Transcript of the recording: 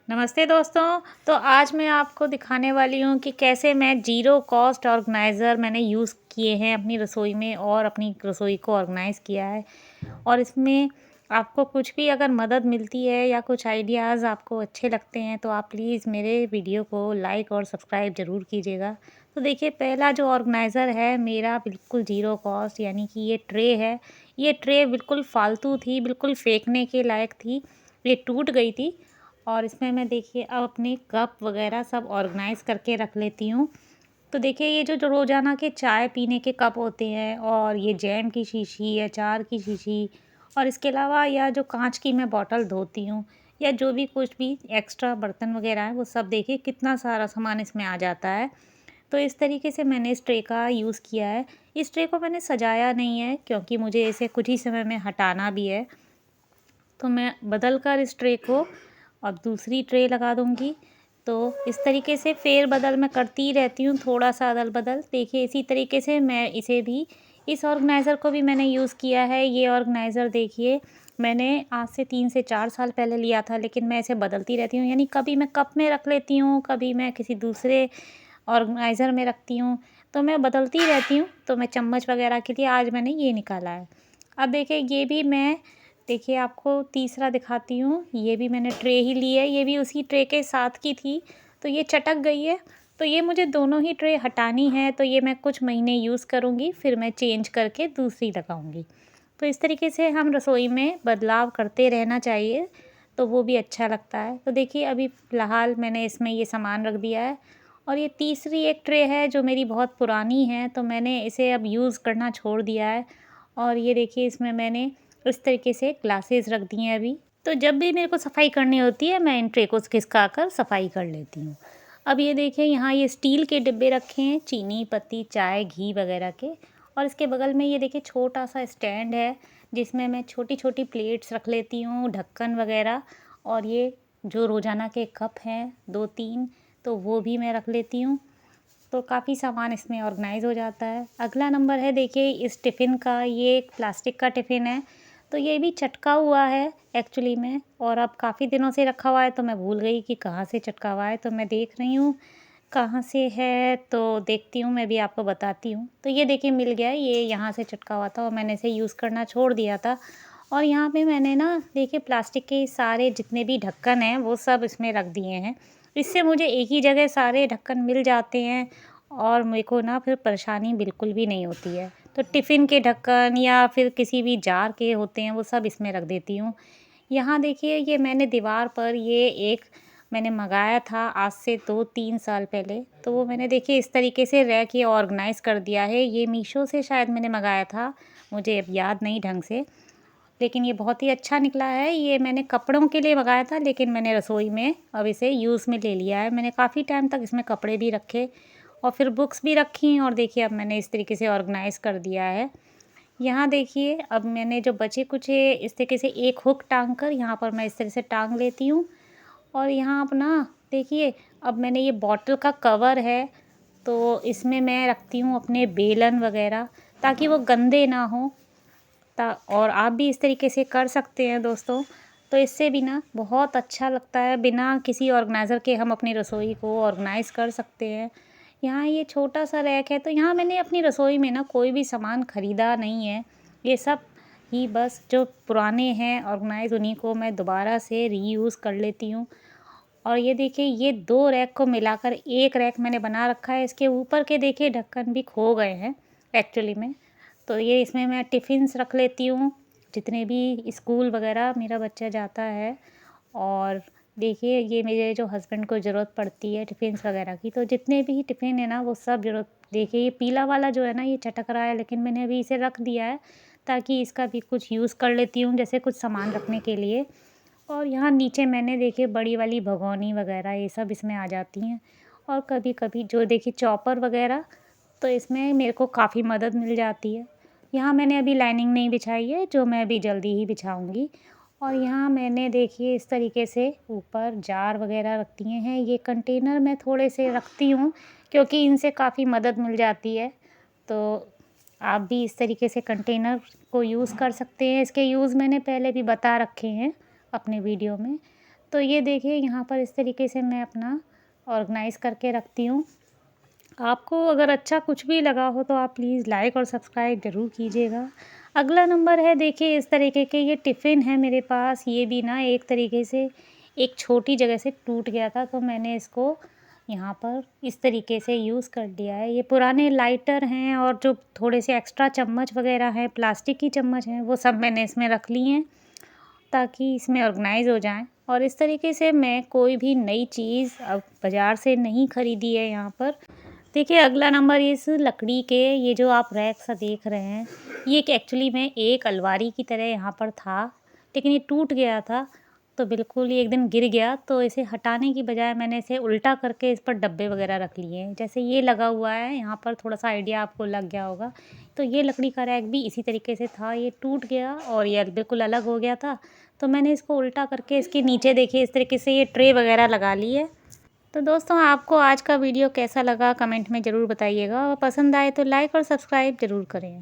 नमस्ते दोस्तों। तो आज मैं आपको दिखाने वाली हूँ कि कैसे मैं ज़ीरो कॉस्ट ऑर्गेनाइज़र मैंने यूज़ किए हैं अपनी रसोई में और अपनी रसोई को ऑर्गेनाइज़ किया है। और इसमें आपको कुछ भी अगर मदद मिलती है या कुछ आइडियाज़ आपको अच्छे लगते हैं तो आप प्लीज़ मेरे वीडियो को लाइक और सब्सक्राइब ज़रूर कीजिएगा। तो देखिए, पहला जो ऑर्गेनाइज़र है मेरा बिल्कुल ज़ीरो कॉस्ट, यानी कि ये ट्रे है। ये ट्रे बिल्कुल फ़ालतू थी, बिल्कुल फेंकने के लायक थी। ये टूट गई थी और इसमें मैं देखिए अब अपने कप वगैरह सब ऑर्गेनाइज़ करके रख लेती हूँ। तो देखिए, ये जो रोज़ाना के चाय पीने के कप होते हैं और ये जैम की शीशी, अचार की शीशी और इसके अलावा या जो काँच की मैं बॉटल धोती हूँ या जो भी कुछ भी एक्स्ट्रा बर्तन वगैरह है वो सब देखिए कितना सारा सामान इसमें आ जाता है। तो इस तरीके से मैंने इस ट्रे का यूज़ किया है। इस ट्रे को मैंने सजाया नहीं है क्योंकि मुझे इसे कुछ ही समय में हटाना भी है। तो मैं बदल कर इस ट्रे को अब दूसरी ट्रे लगा दूँगी। तो इस तरीके से फेर-बदल मैं करती ही रहती हूँ, थोड़ा-सा अदल-बदल। देखिए, इसी तरीके से मैं इसे भी इस ऑर्गेनाइज़र को भी मैंने यूज़ किया है। ये ऑर्गेनाइज़र देखिए, मैंने आज से 3 से 4 साल पहले लिया था, लेकिन मैं इसे बदलती रहती हूँ। यानी कभी मैं कप में रख लेती हूँ, कभी मैं किसी दूसरे ऑर्गेनाइज़र में रखती हूँ, तो मैं बदलती रहती हूँ। तो मैं चम्मच वगैरह के लिए आज मैंने ये निकाला है। अब देखिए, ये भी मैं देखिए आपको तीसरा दिखाती हूँ। ये भी मैंने ट्रे ही ली है, ये भी उसी ट्रे के साथ की थी, तो ये चटक गई है। तो ये मुझे दोनों ही ट्रे हटानी है, तो ये मैं कुछ महीने यूज़ करूँगी, फिर मैं चेंज करके दूसरी लगाऊँगी। तो इस तरीके से हम रसोई में बदलाव करते रहना चाहिए, तो वो भी अच्छा लगता है। तो देखिए, अभी फ़िलहाल मैंने इसमें ये सामान रख दिया है और ये तीसरी एक ट्रे है जो मेरी बहुत पुरानी है, तो मैंने इसे अब यूज़ करना छोड़ दिया है। और ये देखिए, इसमें मैंने इस तरीके से ग्लासेस रख दिए हैं अभी। तो जब भी मेरे को सफाई करनी होती है मैं इन ट्रे को खिसका कर सफाई कर लेती हूँ। अब ये देखिए, यहाँ ये स्टील के डिब्बे रखे हैं चीनी, पत्ती, चाय, घी वगैरह के। और इसके बगल में ये देखिए छोटा-सा स्टैंड है जिसमें मैं छोटी-छोटी प्लेट्स रख लेती हूँ, ढक्कन वगैरह। और ये जो रोज़ाना के कप हैं 2-3, तो वो भी मैं रख लेती हूँ। तो काफ़ी सामान इसमें ऑर्गेनाइज़ हो जाता है। अगला नंबर है देखिए इस टिफ़िन का। ये एक प्लास्टिक का टिफ़िन है, तो ये भी चटका हुआ है एक्चुअली में, और अब काफ़ी दिनों से रखा हुआ है तो मैं भूल गई कि कहाँ से चटका हुआ है। तो मैं देख रही हूँ कहाँ से है, तो देखती हूँ, मैं भी आपको बताती हूँ। तो ये देखिए मिल गया है, ये यहाँ से चटका हुआ था और मैंने इसे यूज़ करना छोड़ दिया था। और यहाँ पे मैंने ना देखिए प्लास्टिक के सारे जितने भी ढक्कन हैं वो सब इसमें रख दिए हैं। इससे मुझे एक ही जगह सारे ढक्कन मिल जाते हैं और मेरे को ना फिर परेशानी बिल्कुल भी नहीं होती है। तो टिफ़िन के ढक्कन या फिर किसी भी जार के होते हैं वो सब इसमें रख देती हूँ। यहाँ देखिए, ये मैंने दीवार पर ये एक मैंने मँगाया था आज से 2-3 साल पहले। तो वो मैंने देखिए इस तरीके से रैक ये ऑर्गनाइज़ कर दिया है। ये मीशो से शायद मैंने मँगाया था, मुझे अब याद नहीं ढंग से। लेकिन ये बहुत ही अच्छा निकला है। ये मैंने कपड़ों के लिए मँगाया था, लेकिन मैंने रसोई में अब इसे यूज़ में ले लिया है। मैंने काफ़ी टाइम तक इसमें कपड़े भी रखे और फिर बुक्स भी रखी, और देखिए अब मैंने इस तरीके से ऑर्गनाइज़ कर दिया है। यहाँ देखिए, अब मैंने जो बचे-कुचे इस तरीके से एक हुक टाँग कर यहाँ पर मैं इस तरह से टाँग लेती हूँ। और यहाँ अब ना देखिए, अब मैंने ये बॉटल का कवर है, तो इसमें मैं रखती हूँ अपने बेलन वग़ैरह, ताकि वो गंदे ना हों। ता और आप भी इस तरीके से कर सकते हैं दोस्तों। तो इससे भी ना बहुत अच्छा लगता है, बिना किसी ऑर्गेनाइज़र के हम अपनी रसोई को ऑर्गेनाइज़ कर सकते हैं। यहाँ ये छोटा-सा रैक है, तो यहाँ मैंने अपनी रसोई में ना कोई भी सामान खरीदा नहीं है। ये सब ही बस जो पुराने हैं ऑर्गेनाइज़, उन्हीं को मैं दोबारा से रीयूज़ कर लेती हूँ। और ये देखिए, ये 2 रैक को मिलाकर एक रैक मैंने बना रखा है। इसके ऊपर के देखिए ढक्कन भी खो गए हैं एक्चुअली में। तो ये इसमें मैं टिफ़िन्स रख लेती हूँ, जितने भी स्कूल वग़ैरह मेरा बच्चा जाता है। और देखिए, ये मेरे जो हस्बैंड को ज़रूरत पड़ती है टिफ़िन्स वग़ैरह की, तो जितने भी टिफ़िन है ना वो सब ज़रूरत। देखिए, ये पीला वाला जो है ना ये चटक रहा है, लेकिन मैंने अभी इसे रख दिया है ताकि इसका भी कुछ यूज़ कर लेती हूँ, जैसे कुछ सामान रखने के लिए। और यहाँ नीचे मैंने देखिए बड़ी वाली भगोनी वग़ैरह ये सब इसमें आ जाती हैं। और कभी-कभी जो देखिए चॉपर वग़ैरह, तो इसमें मेरे को काफ़ी मदद मिल जाती है। यहाँ मैंने अभी लाइनिंग नहीं बिछाई है, जो मैं अभी जल्दी ही बिछाऊँगी। और यहाँ मैंने देखिए इस तरीके से ऊपर जार वग़ैरह रख दिए हैं। ये कंटेनर मैं थोड़े से रखती हूँ क्योंकि इनसे काफ़ी मदद मिल जाती है। तो आप भी इस तरीके से कंटेनर को यूज़ कर सकते हैं। इसके यूज़ मैंने पहले भी बता रखे हैं अपने वीडियो में। तो ये देखिए यहाँ पर इस तरीके से मैं अपना ऑर्गेनाइज़ करके रखती हूँ। आपको अगर अच्छा कुछ भी लगा हो तो आप प्लीज़ लाइक और सब्सक्राइब ज़रूर कीजिएगा। अगला नंबर है देखिए इस तरीके के ये टिफ़िन है मेरे पास। ये भी ना एक तरीके से एक छोटी जगह से टूट गया था, तो मैंने इसको यहाँ पर इस तरीके से यूज़ कर लिया है। ये पुराने लाइटर हैं और जो थोड़े से एक्स्ट्रा चम्मच वग़ैरह हैं, प्लास्टिक की चम्मच हैं, वो सब मैंने इसमें रख ली हैं ताकि इसमें ऑर्गेनाइज़ हो जाएँ। और इस तरीके से मैं कोई भी नई चीज़ अब बाज़ार से नहीं खरीदी है यहाँ पर। देखिए अगला नंबर इस लकड़ी के ये जो आप रैक सा देख रहे हैं, ये एक एक्चुअली में एक अलमारी की तरह यहाँ पर था, लेकिन ये टूट गया था, तो बिल्कुल ही एक दिन गिर गया, तो इसे हटाने की बजाय मैंने इसे उल्टा करके इस पर डब्बे वगैरह रख लिए हैं। जैसे ये लगा हुआ है, यहाँ पर थोड़ा-सा आइडिया आपको लग गया होगा। तो ये लकड़ी का रैक भी इसी तरीके से था, ये टूट गया और ये बिल्कुल अलग हो गया था, तो मैंने इसको उल्टा करके इसके नीचे देखिए इस तरीके से ये ट्रे वगैरह लगा ली है। तो दोस्तों आपको आज का वीडियो कैसा लगा कमेंट में ज़रूर बताइएगा और पसंद आए तो लाइक और सब्सक्राइब ज़रूर करें।